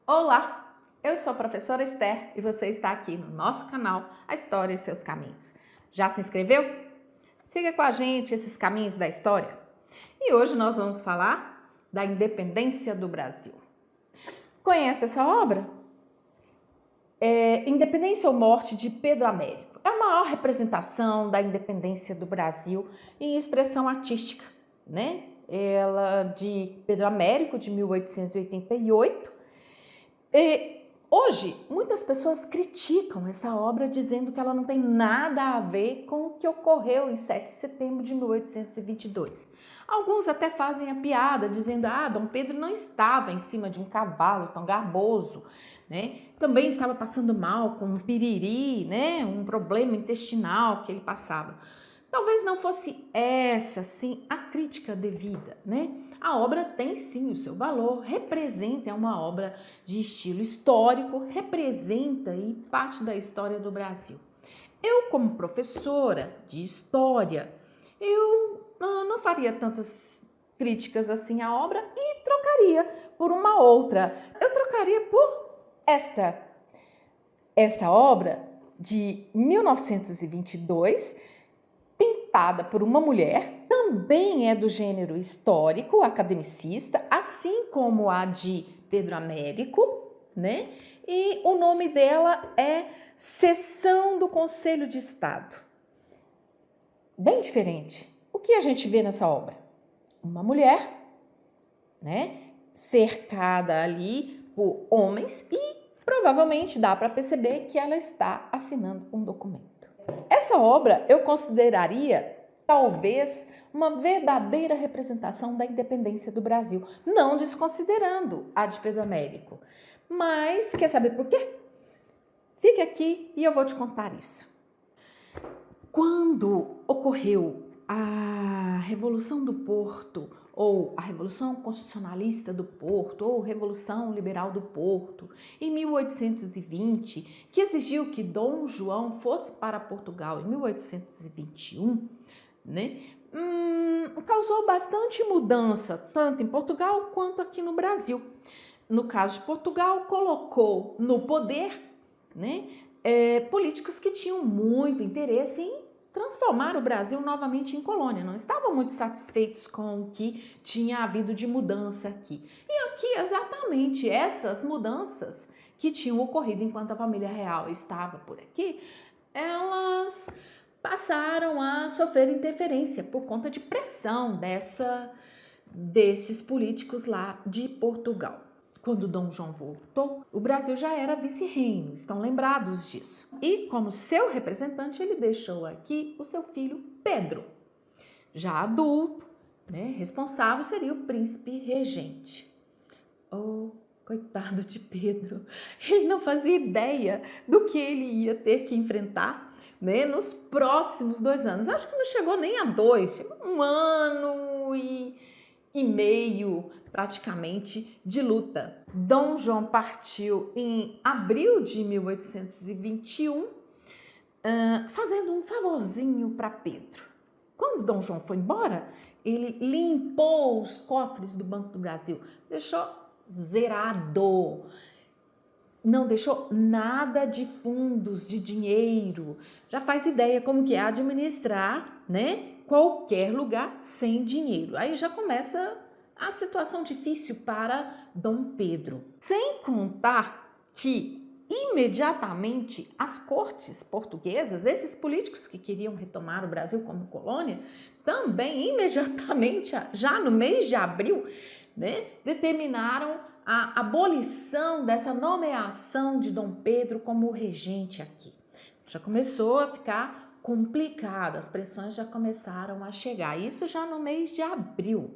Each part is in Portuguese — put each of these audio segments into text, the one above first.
Olá, eu sou a professora Esther e você está aqui no nosso canal A História e Seus Caminhos. Já se inscreveu? Siga com a gente esses caminhos da história. E hoje nós vamos falar da independência do Brasil. Conhece essa obra? Independência ou Morte de Pedro Américo. É a maior representação da independência do Brasil em expressão artística, né? Ela de Pedro Américo, de 1888. Hoje, muitas pessoas criticam essa obra dizendo que ela não tem nada a ver com o que ocorreu em 7 de setembro de 1822. Alguns até fazem a piada dizendo que Dom Pedro não estava em cima de um cavalo tão garboso, né? Também estava passando mal com um piriri, né? Um problema intestinal que ele passava. Talvez não fosse essa, sim, a crítica devida, né? A obra tem, sim, o seu valor, representa, é uma obra de estilo histórico, representa e parte da história do Brasil. Eu, como professora de história, eu não faria tantas críticas assim à obra e trocaria por uma outra. Eu trocaria por esta obra de 1922, pintada por uma mulher, também é do gênero histórico, academicista, assim como a de Pedro Américo, né? E o nome dela é Sessão do Conselho de Estado. Bem diferente. O que a gente vê nessa obra? Uma mulher, né? Cercada ali por homens e provavelmente dá para perceber que ela está assinando um documento. Essa obra eu consideraria, talvez, uma verdadeira representação da independência do Brasil, não desconsiderando a de Pedro Américo. Mas, quer saber por quê? Fique aqui e eu vou te contar isso. Quando ocorreu a Revolução do Porto, ou a Revolução Constitucionalista do Porto, ou Revolução Liberal do Porto, em 1820, que exigiu que Dom João fosse para Portugal em 1821, né? Causou bastante mudança, tanto em Portugal quanto aqui no Brasil. No caso de Portugal, colocou no poder, né, políticos que tinham muito interesse em transformar o Brasil novamente em colônia. Não estavam muito satisfeitos com o que tinha havido de mudança aqui. E aqui, exatamente essas mudanças que tinham ocorrido enquanto a família real estava por aqui, elas passaram a sofrer interferência por conta de pressão desses políticos lá de Portugal. Quando Dom João voltou, o Brasil já era vice-reino, estão lembrados disso. E como seu representante, ele deixou aqui o seu filho Pedro. Já adulto, né, responsável seria o príncipe regente. Oh, coitado de Pedro, ele não fazia ideia do que ele ia ter que enfrentar, né, nos próximos 2 anos. Acho que não chegou nem a 2, chegou 1 ano e meio praticamente de luta. Dom João partiu em abril de 1821, fazendo um favorzinho para Pedro. Quando Dom João foi embora, ele limpou os cofres do Banco do Brasil, deixou zerado, não deixou nada de fundos, de dinheiro. Já faz ideia como que é administrar, né, qualquer lugar sem dinheiro. Aí já começa a situação difícil para Dom Pedro. Sem contar que imediatamente as cortes portuguesas, esses políticos que queriam retomar o Brasil como colônia, também imediatamente, já no mês de abril, né, determinaram a abolição dessa nomeação de Dom Pedro como regente aqui. Já começou a ficar complicado, as pressões já começaram a chegar, isso já no mês de abril.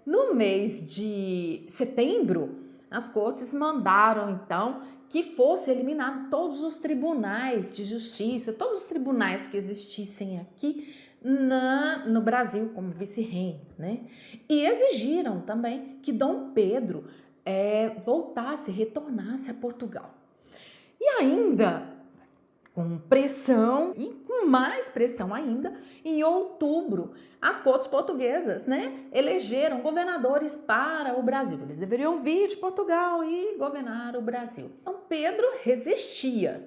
No mês de setembro, as cortes mandaram, então, que fosse eliminado todos os tribunais de justiça, todos os tribunais que existissem aqui no Brasil como vice-reino, né? E exigiram também que Dom Pedro voltasse, retornasse a Portugal. E ainda Com pressão e com mais pressão ainda, em outubro, as cortes portuguesas, né, elegeram governadores para o Brasil. Eles deveriam vir de Portugal e governar o Brasil. Então Pedro resistia.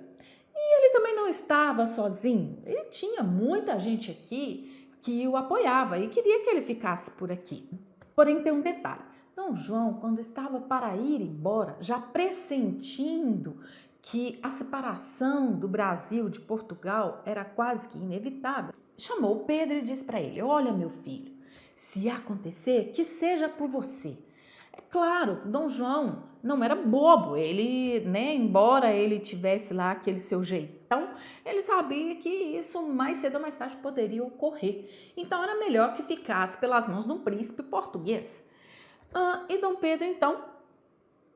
E ele também não estava sozinho. Ele tinha muita gente aqui que o apoiava e queria que ele ficasse por aqui. Porém, tem um detalhe. Dom João, quando estava para ir embora, já pressentindo que a separação do Brasil de Portugal era quase que inevitável, chamou Pedro e disse para ele: olha, meu filho, se acontecer, que seja por você. É claro, Dom João não era bobo, ele, né, embora ele tivesse lá aquele seu jeitão, ele sabia que isso mais cedo ou mais tarde poderia ocorrer. Então era melhor que ficasse pelas mãos de um príncipe português. E Dom Pedro, então,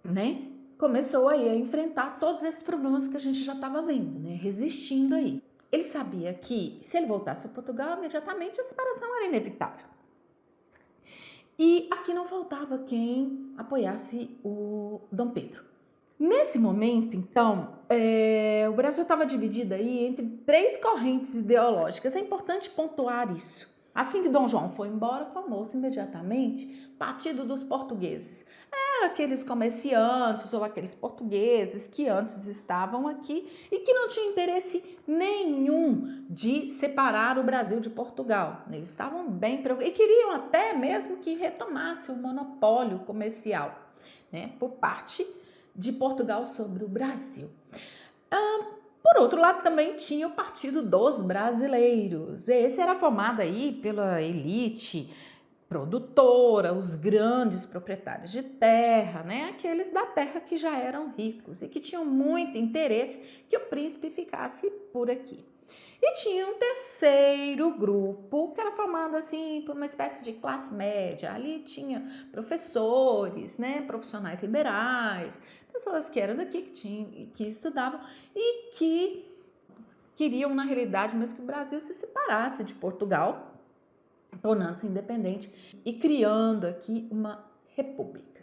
né, começou aí a enfrentar todos esses problemas que a gente já estava vendo, né, resistindo aí. Ele sabia que se ele voltasse a Portugal, imediatamente a separação era inevitável. E aqui não faltava quem apoiasse o Dom Pedro. Nesse momento, então, o Brasil estava dividido aí entre 3 correntes ideológicas. É importante pontuar isso. Assim que Dom João foi embora, formou-se imediatamente Partido dos Portugueses. Aqueles comerciantes ou aqueles portugueses que antes estavam aqui e que não tinham interesse nenhum de separar o Brasil de Portugal. Eles estavam bem preocupados e queriam até mesmo que retomasse o monopólio comercial, né, por parte de Portugal sobre o Brasil. Por outro lado, também tinha o Partido dos Brasileiros. Esse era formado aí pela elite produtora, os grandes proprietários de terra, né? Aqueles da terra que já eram ricos e que tinham muito interesse que o príncipe ficasse por aqui. E tinha um terceiro grupo que era formado assim por uma espécie de classe média. Ali tinha professores, né, profissionais liberais, pessoas que eram daqui, que estudavam e que queriam, na realidade, mesmo que o Brasil se separasse de Portugal, tornando-se independente e criando aqui uma república.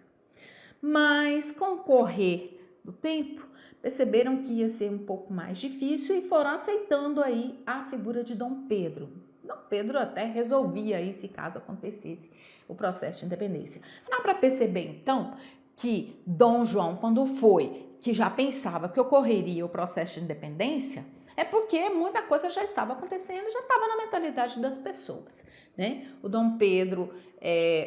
Mas com o correr do tempo, perceberam que ia ser um pouco mais difícil e foram aceitando aí a figura de Dom Pedro. Dom Pedro até resolvia aí se caso acontecesse o processo de independência. Dá para perceber então que Dom João, quando foi, que já pensava que ocorreria o processo de independência, é porque muita coisa já estava acontecendo, já estava na mentalidade das pessoas, né? O Dom Pedro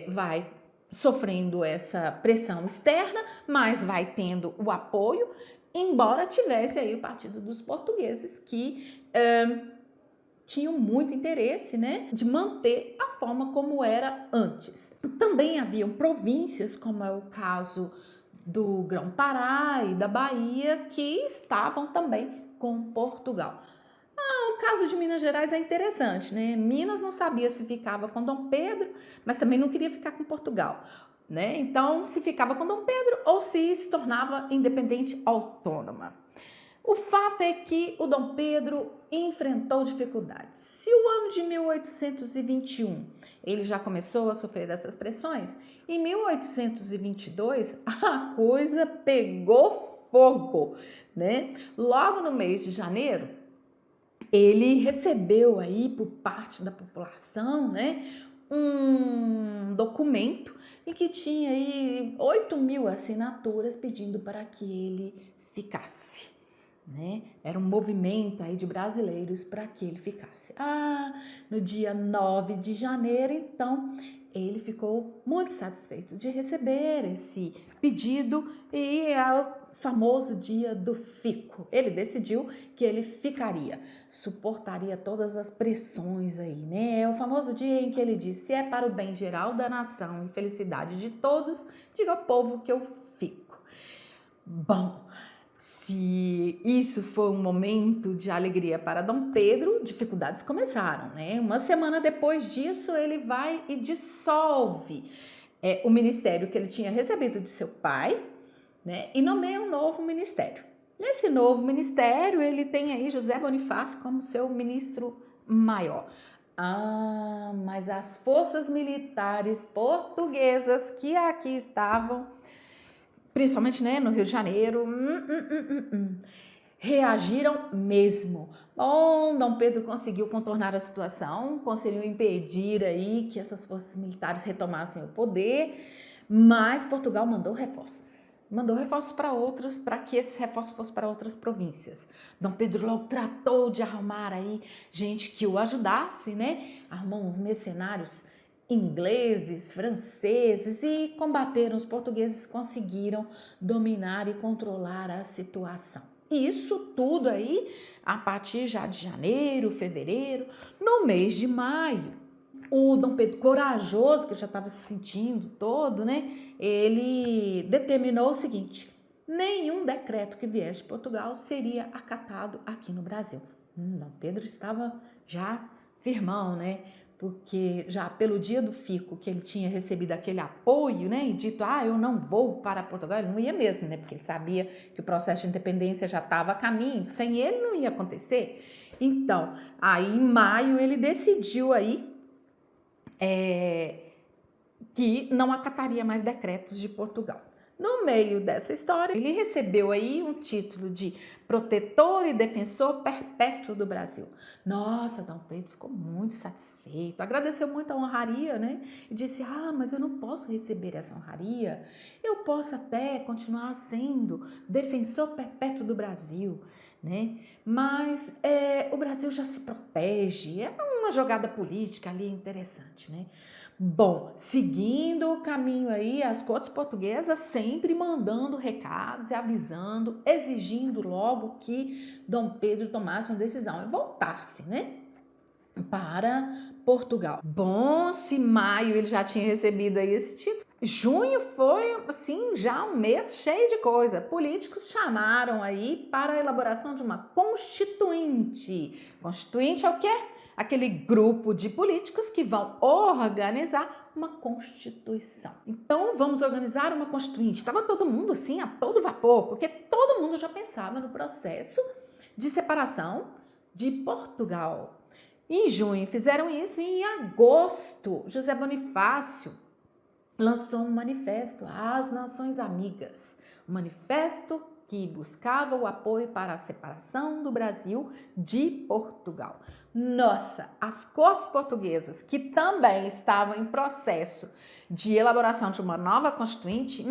vai sofrendo essa pressão externa, mas vai tendo o apoio, embora tivesse aí o Partido dos Portugueses que tinham muito interesse, né, de manter a forma como era antes. Também haviam províncias, como é o caso do Grão-Pará e da Bahia, que estavam também com Portugal. O caso de Minas Gerais é interessante, né? Minas não sabia se ficava com Dom Pedro, mas também não queria ficar com Portugal, né? Então, se ficava com Dom Pedro ou se tornava independente autônoma. O fato é que o Dom Pedro enfrentou dificuldades. Se o ano de 1821 ele já começou a sofrer dessas pressões, em 1822 a coisa pegou fogo, né? Logo no mês de janeiro, ele recebeu aí por parte da população, né, um documento em que tinha aí 8.000 assinaturas pedindo para que ele ficasse, né? Era um movimento aí de brasileiros para que ele ficasse. No dia 9 de janeiro, então, ele ficou muito satisfeito de receber esse pedido e é o famoso dia do fico. Ele decidiu que ele ficaria, suportaria todas as pressões aí, né? É o famoso dia em que ele disse: se é para o bem geral da nação e felicidade de todos, diga ao povo que eu fico. Bom, se isso foi um momento de alegria para Dom Pedro, dificuldades começaram, né? Uma semana depois disso, ele vai e dissolve o ministério que ele tinha recebido de seu pai, né? E nomeia um novo ministério. Nesse novo ministério, ele tem aí José Bonifácio como seu ministro maior. Mas as forças militares portuguesas que aqui estavam, principalmente, né, no Rio de Janeiro, reagiram mesmo. Bom, Dom Pedro conseguiu contornar a situação, conseguiu impedir aí que essas forças militares retomassem o poder, mas Portugal mandou reforços. Mandou reforços para que esses reforços fossem para outras províncias. Dom Pedro logo tratou de arrumar aí gente que o ajudasse, né? Arrumou uns mercenários ingleses, franceses e combateram os portugueses, conseguiram dominar e controlar a situação. Isso tudo aí a partir já de janeiro, fevereiro, no mês de maio. O Dom Pedro, corajoso, que já estava se sentindo todo, né? Ele determinou o seguinte: nenhum decreto que viesse de Portugal seria acatado aqui no Brasil. Dom Pedro estava já firmão, né? Porque já pelo dia do fico que ele tinha recebido aquele apoio, né? E dito, eu não vou para Portugal, ele não ia mesmo, né? Porque ele sabia que o processo de independência já estava a caminho, sem ele não ia acontecer. Então, aí em maio ele decidiu aí que não acataria mais decretos de Portugal. No meio dessa história, ele recebeu aí um título de protetor e defensor perpétuo do Brasil. Nossa, Dom Pedro ficou muito satisfeito, agradeceu muito a honraria, né? E disse, mas eu não posso receber essa honraria, eu posso até continuar sendo defensor perpétuo do Brasil, né? Mas o Brasil já se protege, é uma jogada política ali interessante, né? Bom, seguindo o caminho aí, as cortes portuguesas sempre mandando recados e avisando, exigindo logo que Dom Pedro tomasse uma decisão e voltasse, né, para Portugal. Bom, se maio ele já tinha recebido aí esse título, junho foi, assim, já um mês cheio de coisa. Políticos chamaram aí para a elaboração de uma constituinte. Constituinte é o quê? Aquele grupo de políticos que vão organizar uma constituição. Então, vamos organizar uma constituinte. Estava todo mundo assim, a todo vapor, porque todo mundo já pensava no processo de separação de Portugal. Em junho fizeram isso e em agosto, José Bonifácio lançou um manifesto às Nações Amigas, um manifesto que buscava o apoio para a separação do Brasil de Portugal. Nossa, as cortes portuguesas, que também estavam em processo de elaboração de uma nova constituinte,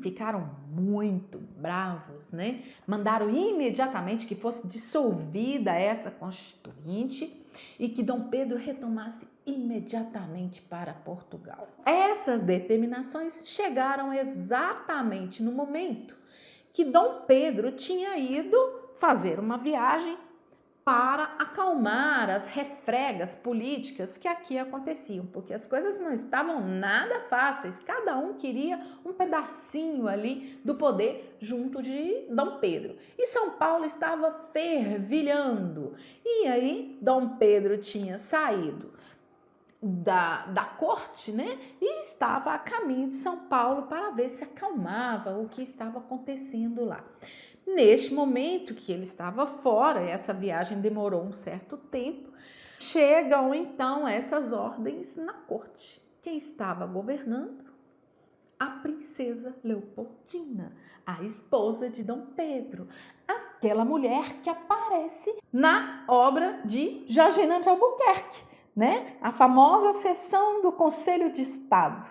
ficaram muito bravos, né? Mandaram imediatamente que fosse dissolvida essa constituinte e que Dom Pedro retomasse imediatamente para Portugal. Essas determinações chegaram exatamente no momento que Dom Pedro tinha ido fazer uma viagem para acalmar as refregas políticas que aqui aconteciam, porque as coisas não estavam nada fáceis, cada um queria um pedacinho ali do poder junto de Dom Pedro. E São Paulo estava fervilhando, e aí Dom Pedro tinha saído da corte, né? E estava a caminho de São Paulo para ver se acalmava o que estava acontecendo lá. Neste momento que ele estava fora, essa viagem demorou um certo tempo, chegam então essas ordens na corte. Quem estava governando? A princesa Leopoldina, a esposa de Dom Pedro, aquela mulher que aparece na obra de Jorge Renan de Albuquerque, né? A famosa sessão do Conselho de Estado.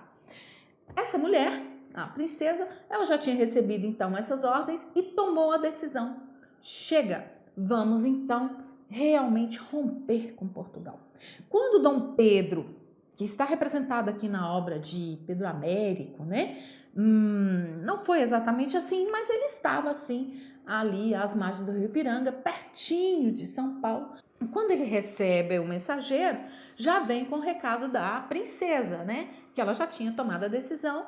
Essa mulher, a princesa, ela já tinha recebido então essas ordens e tomou a decisão. Chega, vamos então realmente romper com Portugal. Quando Dom Pedro, que está representado aqui na obra de Pedro Américo, né? Não foi exatamente assim, mas ele estava assim ali às margens do Rio Ipiranga, pertinho de São Paulo. Quando ele recebe o mensageiro, já vem com o recado da princesa, né? Que ela já tinha tomado a decisão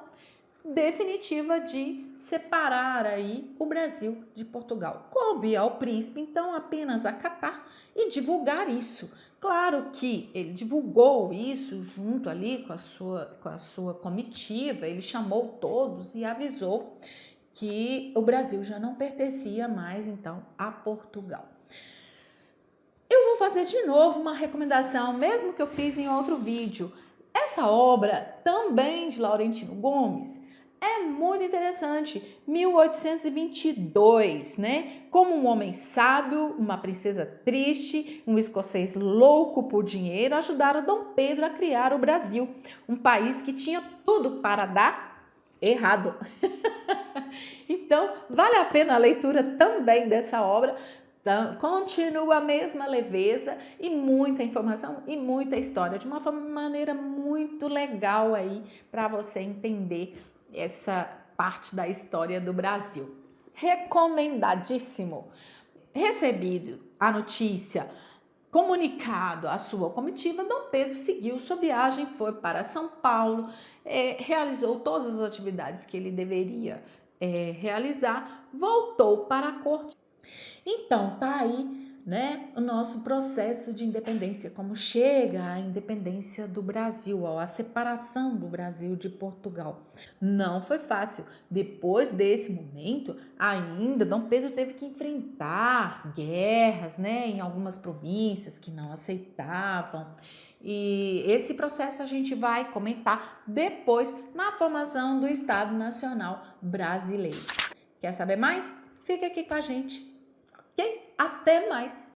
definitiva de separar aí o Brasil de Portugal. Coube ao príncipe, então, apenas acatar e divulgar isso. Claro que ele divulgou isso junto ali com a sua comitiva, ele chamou todos e avisou que o Brasil já não pertencia mais, então, a Portugal. Eu vou fazer de novo uma recomendação, mesmo que eu fiz em outro vídeo. Essa obra, também de Laurentino Gomes, É muito interessante. 1822, né? Como um homem sábio, uma princesa triste, um escocês louco por dinheiro ajudaram Dom Pedro a criar o Brasil, um país que tinha tudo para dar errado. Então, vale a pena a leitura também dessa obra. Continua a mesma leveza e muita informação e muita história, de uma maneira muito legal aí para você entender essa parte da história do Brasil. Recomendadíssimo! Recebido a notícia, comunicado à sua comitiva, Dom Pedro seguiu sua viagem, foi para São Paulo, realizou todas as atividades que ele deveria realizar, voltou para a corte. Então, tá aí, né, o nosso processo de independência, como chega a independência do Brasil, a separação do Brasil de Portugal. Não foi fácil. Depois desse momento, ainda Dom Pedro teve que enfrentar guerras, né, em algumas províncias que não aceitavam. E esse processo a gente vai comentar depois na formação do Estado Nacional Brasileiro. Quer saber mais? Fica aqui com a gente. Ok? Até mais!